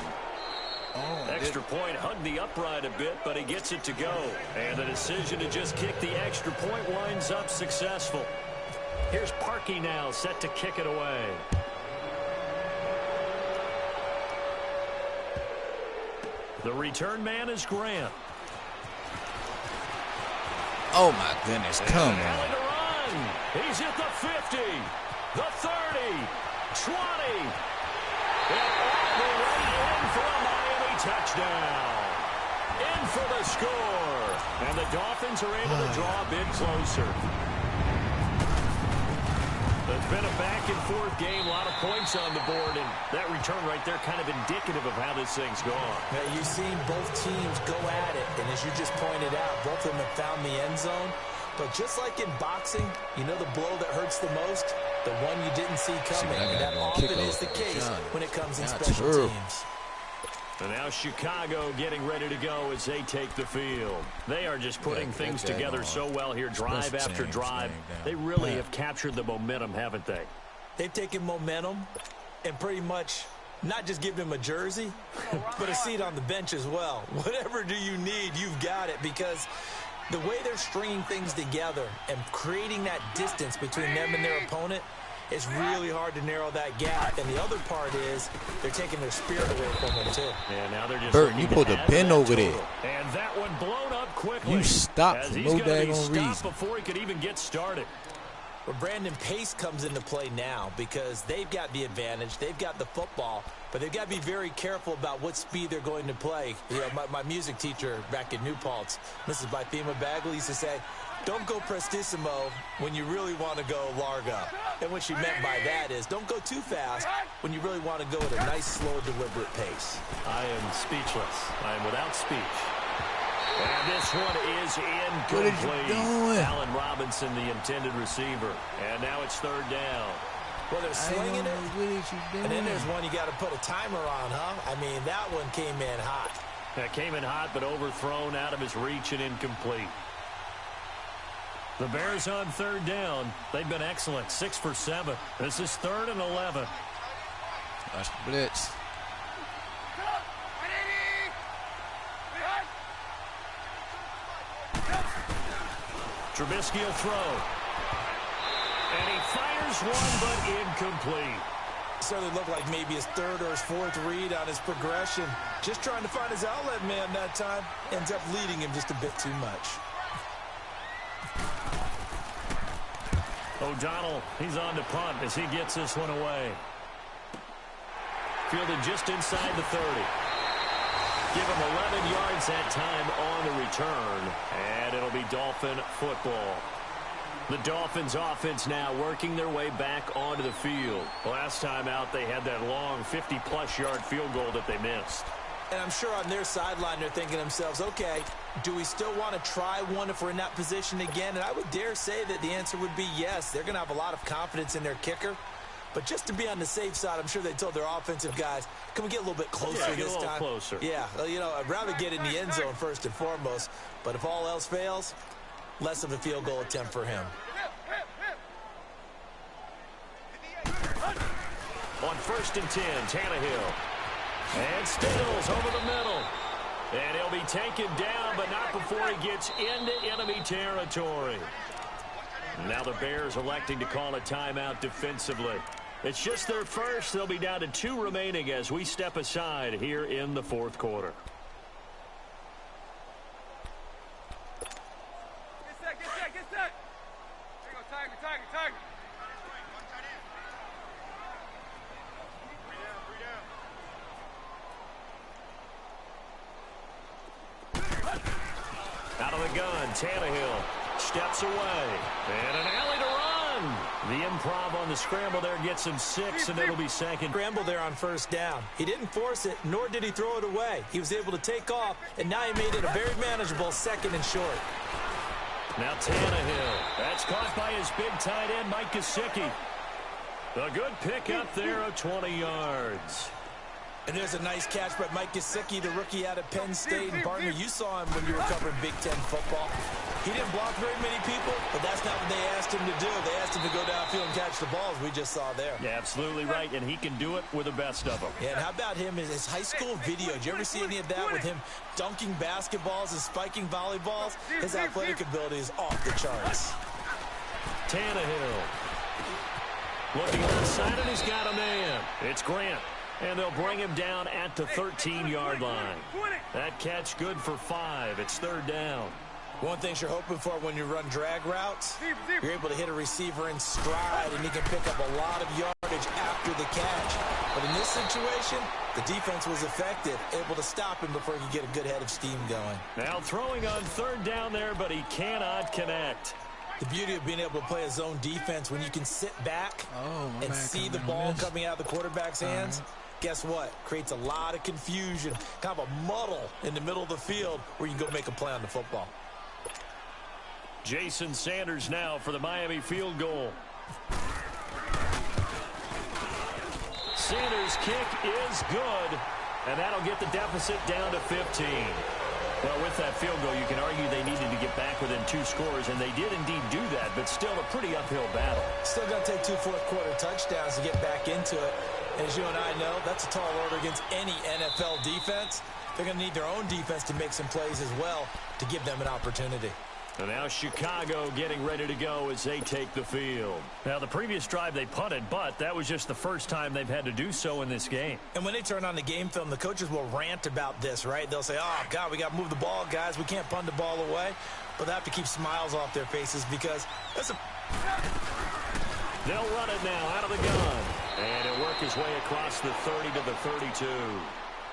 Extra point hugged the upright a bit, but he gets it to go. And the decision to just kick the extra point winds up successful. Here's Parkey now set to kick it away. The return man is Grant. Oh, my goodness. Come on. To run. He's at the 50, the 30, 20. And all the way in for a Miami touchdown. In for the score. And the Dolphins are able to draw a bit closer. It's been a back-and-forth game, a lot of points on the board, and that return right there kind of indicative of how this thing's gone. Now, you've seen both teams go at it, and as you just pointed out, both of them have found the end zone. But just like in boxing, you know the blow that hurts the most? The one you didn't see coming. And that often is the case when it comes in special teams. And now Chicago getting ready to go as they take the field. They are just putting things together so well here, drive after drive. They really have captured the momentum, haven't they? They've taken momentum and pretty much not just given him a jersey, but a seat on the bench as well. Whatever do you need, you've got it, because the way they're stringing things together and creating that distance between them and their opponent, it's really hard to narrow that gap. And the other part is they're taking their spirit away from them, too. Yeah, now they're just Bert, you put the pin over there. And that one blown up quickly. You stopped for no daggone reason. Before he could even get started. Well, Brandon, pace comes into play now because they've got the advantage. They've got the football, but they've got to be very careful about what speed they're going to play. You know, my music teacher back in New Paltz, Mrs. Bythema Bagley, used to say, don't go prestissimo when you really want to go largo. And what she meant by that is don't go too fast when you really want to go at a nice, slow, deliberate pace. I am speechless. I am without speech. And this one is incomplete. What are you doing? Allen Robinson, the intended receiver. And now it's 3rd down. Well, they're swinging it. And then there's one you got to put a timer on, huh? I mean, that one came in hot. That came in hot, but overthrown out of his reach and incomplete. The Bears on 3rd down. They've been excellent. 6 for 7. This is 3rd and 11. Watch the blitz. Trubisky will throw. And he fires one, but incomplete. Certainly looked like maybe his 3rd or his 4th read on his progression. Just trying to find his outlet man that time. Ends up leading him just a bit too much. O'Donnell, he's on to punt as he gets this one away. Fielded just inside the 30. Give him 11 yards that time on the return, and it'll be Dolphin football. The Dolphins offense now working their way back onto the field. Last time out, they had that long 50-plus yard field goal that they missed. And I'm sure on their sideline they're thinking to themselves, okay, do we still want to try one if we're in that position again? And I would dare say that the answer would be yes. They're going to have a lot of confidence in their kicker. But just to be on the safe side, I'm sure they told their offensive guys, can we get a little bit closer this time? Closer. Yeah, well, you know, I'd rather get in the end zone first and foremost. But if all else fails, less of a field goal attempt for him. On 1st and 10, Tannehill. And Stills over the middle. And he'll be taken down, but not before he gets into enemy territory. Now the Bears electing to call a timeout defensively. It's just their first. They'll be down to 2 remaining as we step aside here in the 4th quarter. Get set. There you go, Tiger. Out of the gun, Tannehill steps away. And an alley to run. The improv on the scramble there gets him 6, and it'll be second. Scramble there on 1st down. He didn't force it, nor did he throw it away. He was able to take off, and now he made it a very manageable 2nd and short. Now Tannehill. That's caught by his big tight end, Mike Gesicki. A good pick up there of 20 yards. And there's a nice catch by Mike Gesicki, the rookie out of Penn State. And partner, you saw him when you were covering Big Ten football. He didn't block very many people, but that's not what they asked him to do. They asked him to go downfield and catch the balls we just saw there. Yeah, absolutely right, and he can do it with the best of them. Yeah, and how about him in his high school video? Did you ever see any of that with him dunking basketballs and spiking volleyballs? His athletic ability is off the charts. Tannehill. Looking inside, and he's got a man. It's Grant. And they'll bring him down at the 13-yard line. That catch good for 5. It's 3rd down. One thing you're hoping for when you run drag routes, you're able to hit a receiver in stride, and he can pick up a lot of yardage after the catch. But in this situation, the defense was effective, able to stop him before he could get a good head of steam going. Now throwing on 3rd down there, but he cannot connect. The beauty of being able to play a zone defense when you can sit back and see the ball coming out of the quarterback's hands. Guess what? Creates a lot of confusion, kind of a muddle in the middle of the field where you can go make a play on the football. Jason Sanders now for the Miami field goal. Sanders' kick is good, and that'll get the deficit down to 15. Well, with that field goal, you can argue they needed to get back within 2 scores, and they did indeed do that, but still a pretty uphill battle. Still going to take 2 fourth-quarter touchdowns to get back into it. And as you and I know, that's a tall order against any NFL defense. They're going to need their own defense to make some plays as well to give them an opportunity. And now Chicago getting ready to go as they take the field. Now, the previous drive they punted, but that was just the first time they've had to do so in this game. And when they turn on the game film, the coaches will rant about this, right? They'll say, oh, God, we got to move the ball, guys. We can't punt the ball away. But they have to keep smiles off their faces because that's a... They'll run it now out of the gun. And he'll work his way across the 30 to the 32.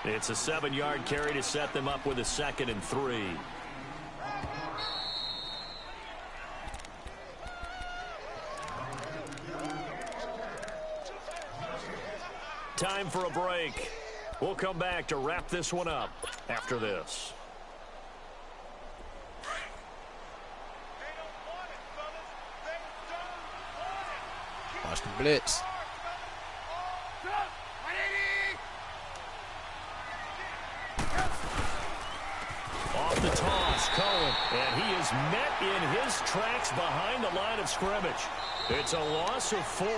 It's a 7-yard carry to set them up with a 2nd and 3. Time for a break. We'll come back to wrap this one up after this. Watch the blitz. Off the toss, Cohen, and he is met in his tracks behind the line of scrimmage. It's a loss of 4.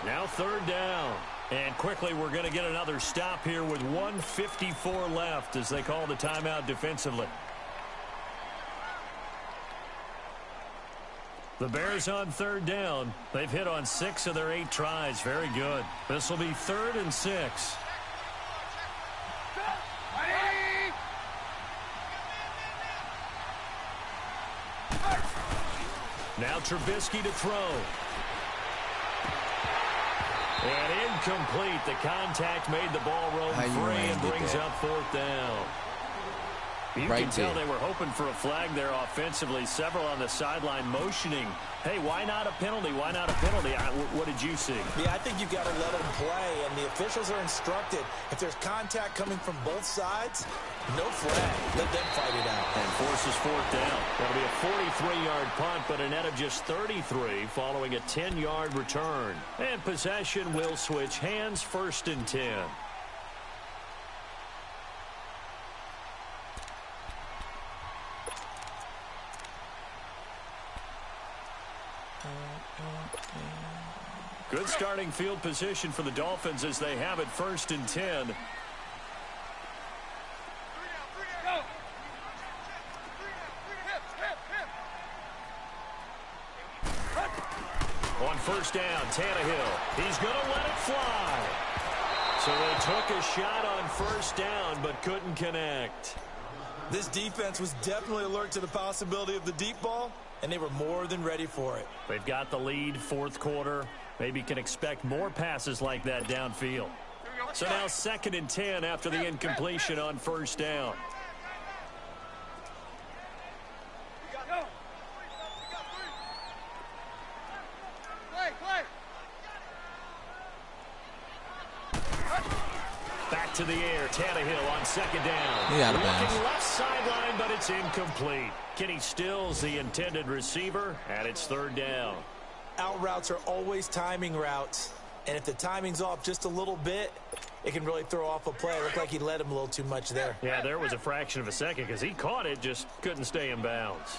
Now 3rd down. And quickly, we're going to get another stop here with 1:54 left as they call the timeout defensively. The Bears on 3rd down. They've hit on 6 of their 8 tries. Very good. This will be 3rd and 6. Now Trubisky to throw. And incomplete. The contact made the ball roam free and brings up 4th down. You can tell they were hoping for a flag there offensively. Several on the sideline motioning. Hey, why not a penalty? Why not a penalty? What did you see? Yeah, I think you've got to let them play, and the officials are instructed. If there's contact coming from both sides, no flag. Let them fight it out. And forces 4th down. That'll be a 43-yard punt, but a net of just 33 following a 10-yard return. And possession will switch hands. 1st and 10. Good starting field position for the Dolphins as they have it 1st and 10. On 1st down, Tannehill. He's going to let it fly. So they took a shot on 1st down but couldn't connect. This defense was definitely alert to the possibility of the deep ball, and they were more than ready for it. They've got the lead, 4th quarter. Maybe can expect more passes like that downfield. So now 2nd and 10 after the incompletion on 1st down. Back to the air, Tannehill on 2nd down. He out of bounds. Looking left sideline, but it's incomplete. Kenny Stills, the intended receiver, and it's 3rd down. Out routes are always timing routes, and if the timing's off just a little bit, it can really throw off a play. It looked like he led him a little too much there. Yeah, there was a fraction of a second because he caught it, just couldn't stay in bounds.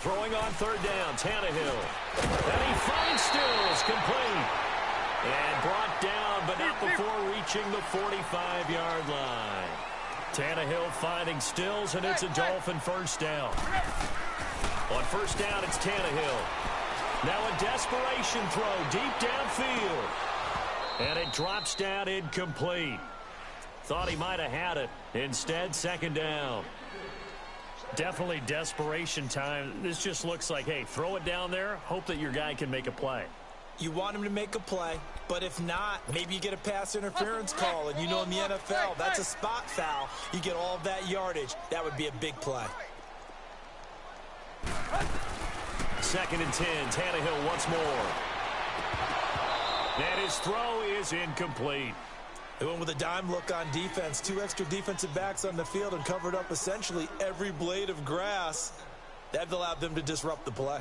Throwing on 3rd down, Tannehill. And he finds Stills, complete. And brought down, but not before reaching the 45-yard line. Tannehill finding Stills, and it's a Dolphin 1st down. On 1st down, it's Tannehill. Now a desperation throw deep downfield. And it drops down incomplete. Thought he might have had it. Instead, 2nd down. Definitely desperation time. This just looks like, hey, throw it down there, hope that your guy can make a play. You want him to make a play, but if not, maybe you get a pass interference call, and you know in the NFL, that's a spot foul. You get all of that yardage. That would be a big play. 2nd and 10, Tannehill once more. And his throw is incomplete. They went with a dime look on defense. 2 extra defensive backs on the field and covered up essentially every blade of grass. That allowed them to disrupt the play.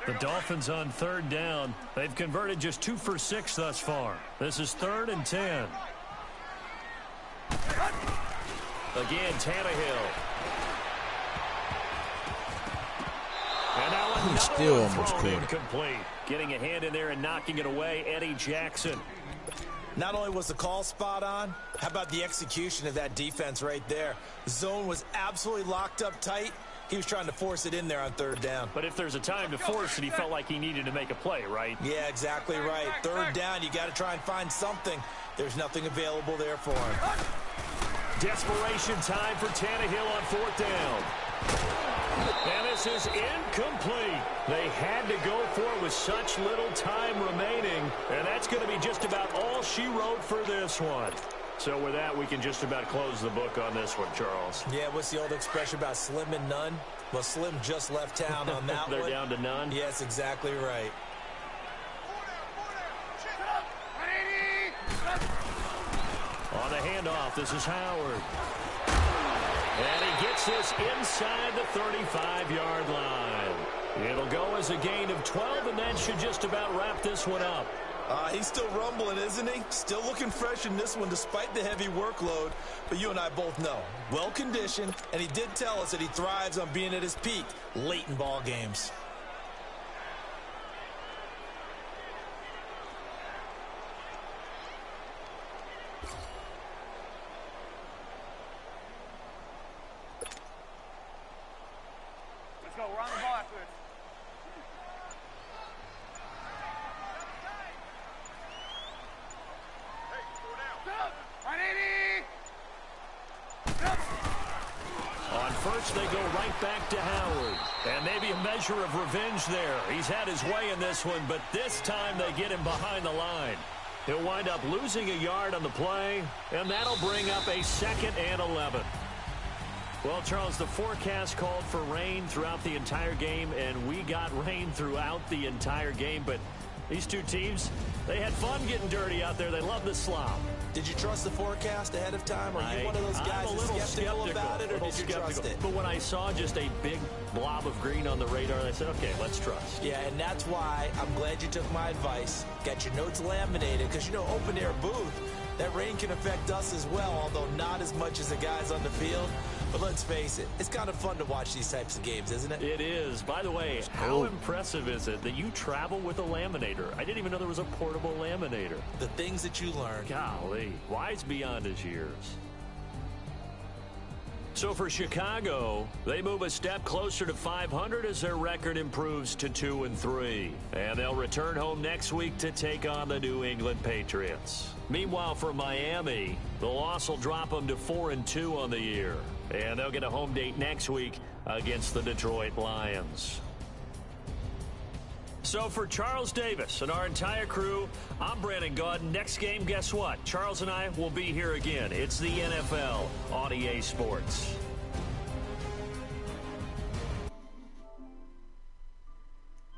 The Dolphins on 3rd down. They've converted just 2 for 6 thus far. This is 3rd and 10. Again, Tannehill. And now He still almost thrown caught it. incomplete. Getting a hand in there and knocking it away, Eddie Jackson. Not only was the call spot on, how about the execution of that defense right there? The zone was absolutely locked up tight. He was trying to force it in there on 3rd down. But if there's a time to force it, he felt like he needed to make a play, right? Yeah, exactly right. 3rd down, you got to try and find something. There's nothing available there for him. Desperation time for Tannehill on 4th down. And this is incomplete. They had to go for it with such little time remaining. And that's going to be just about all she wrote for this one. So with that, we can just about close the book on this one, Charles. Yeah, what's the old expression about slim and none? Well, Slim just left town on that They're one. down to none? Yes, exactly right. On the handoff, this is Howard. And he gets this inside the 35-yard line. It'll go as a gain of 12, and that should just about wrap this one up. He's still rumbling, isn't he? Still looking fresh in this one despite the heavy workload. But you and I both know, well-conditioned, and he did tell us that he thrives on being at his peak late in ball games. Let's go. We're on the ball after this. On 1st, they go right back to Howard. And maybe a measure of revenge there. He's had his way in this one, but this time they get him behind the line. He'll wind up losing a yard on the play, and that'll bring up a 2nd and 11. Well, Charles, the forecast called for rain throughout the entire game, and we got rain throughout the entire game. But these two teams, they had fun getting dirty out there. They love the slop. Did you trust the forecast ahead of time? Are you one of those guys that's skeptical about it, or did you trust it? But when I saw just a big blob of green on the radar, I said, okay, let's trust. Yeah, and that's why I'm glad you took my advice. Got your notes laminated, because, you know, open-air booth, that rain can affect us as well, although not as much as the guys on the field. But let's face it, it's kind of fun to watch these types of games, isn't it? It is. By the way, how impressive is it that you travel with a laminator? I didn't even know there was a portable laminator. The things that you learn. Golly, wise beyond his years. So for Chicago, they move a step closer to 500 as their record improves to 2-3. And they'll return home next week to take on the New England Patriots. Meanwhile, for Miami, the loss will drop them to 4-2 on the year. And they'll get a home date next week against the Detroit Lions. So for Charles Davis and our entire crew, I'm Brandon Gaudin. Next game, guess what? Charles and I will be here again. It's the NFL on EA Sports.